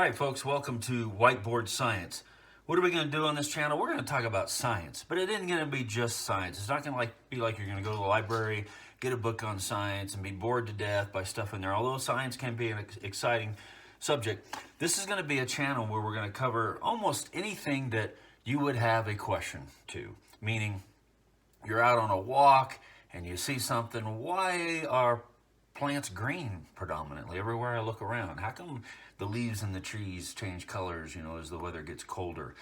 All right, folks, welcome to Whiteboard Science. What are we going to do on this channel? We're going to talk about science, but it isn't going to be just science. It's not going to be like you're going to go to the library, get a book on science, and be bored to death by stuff in there. Although science can be an exciting subject, this is going to be a channel where we're going to cover almost anything that you would have a question to. Meaning, you're out on a walk and you see something. Why are plants green predominantly everywhere I look around? How come the leaves in the trees change colors, as the weather gets colder?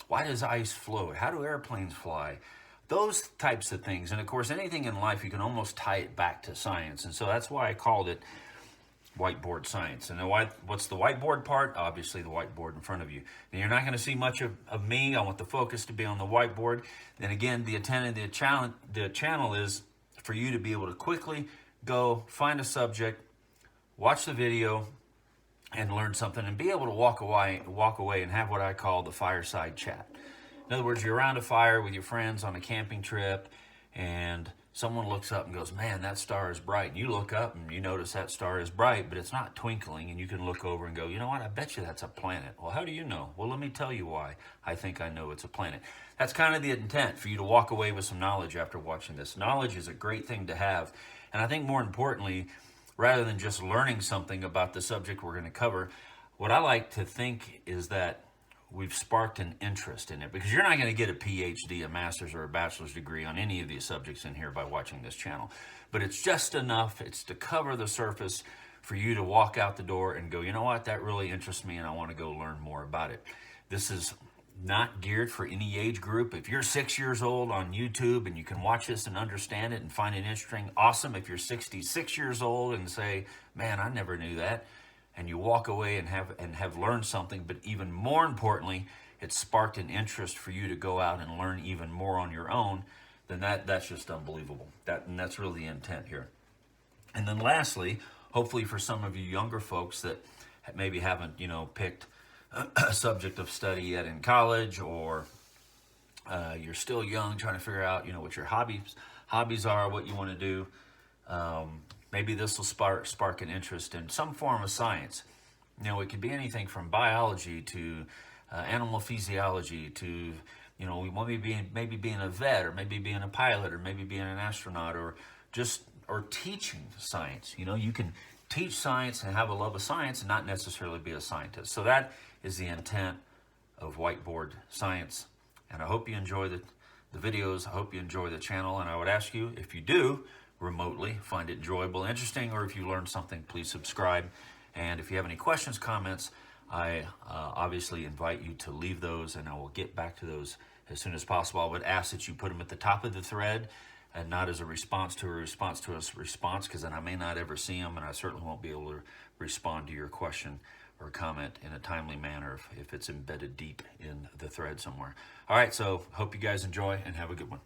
Why does ice float? How do airplanes fly? Those types of things. And of course, anything in life, you can almost tie it back to science. And so that's why I called it Whiteboard Science. And what's the whiteboard part? Obviously the whiteboard in front of you. And you're not going to see much of me. I want the focus to be on the whiteboard. Then again, the intent of the channel is for you to be able to quickly go find a subject, watch the video, and learn something, and be able to walk away and have what I call the fireside chat. In other words, you're around a fire with your friends on a camping trip, and someone looks up and goes, "Man, that star is bright." And you look up and you notice that star is bright, but it's not twinkling, and you can look over and go, "You know what? I bet you that's a planet." Well, how do you know? Well, let me tell you why I think I know it's a planet. That's kind of the intent, for you to walk away with some knowledge after watching this. Knowledge is a great thing to have. And I think more importantly, rather than just learning something about the subject we're going to cover, what I like to think is that we've sparked an interest in it, because you're not going to get a PhD, a master's, or a bachelor's degree on any of these subjects in here by watching this channel. But it's just enough, it's to cover the surface for you to walk out the door and go, "You know what, that really interests me and I want to go learn more about it." This is not geared for any age group. If you're 6 years old on YouTube and you can watch this and understand it and find it interesting, awesome. If you're 66 years old and say, "Man, I never knew that," and you walk away and have learned something, but even more importantly, it sparked an interest for you to go out and learn even more on your own, then that's just unbelievable. And that's really the intent here. And then lastly, hopefully for some of you younger folks that maybe haven't, picked a subject of study yet in college, or you're still young trying to figure out, what your hobbies are, what you want to do. Maybe this will spark an interest in some form of science. It could be anything from biology to animal physiology to, maybe being a vet, or maybe being a pilot, or maybe being an astronaut, or teaching science. You can teach science and have a love of science and not necessarily be a scientist. So that is the intent of Whiteboard Science. And I hope you enjoy the videos. I hope you enjoy the channel. And I would ask you, if you do remotely find it enjoyable, interesting, or if you learned something, please subscribe. And if you have any questions, comments, I obviously invite you to leave those, and I will get back to those as soon as possible. I would ask that you put them at the top of the thread, and not as a response to a response, because then I may not ever see them, and I certainly won't be able to respond to your question or comment in a timely manner if it's embedded deep in the thread somewhere. All right, so hope you guys enjoy and have a good one.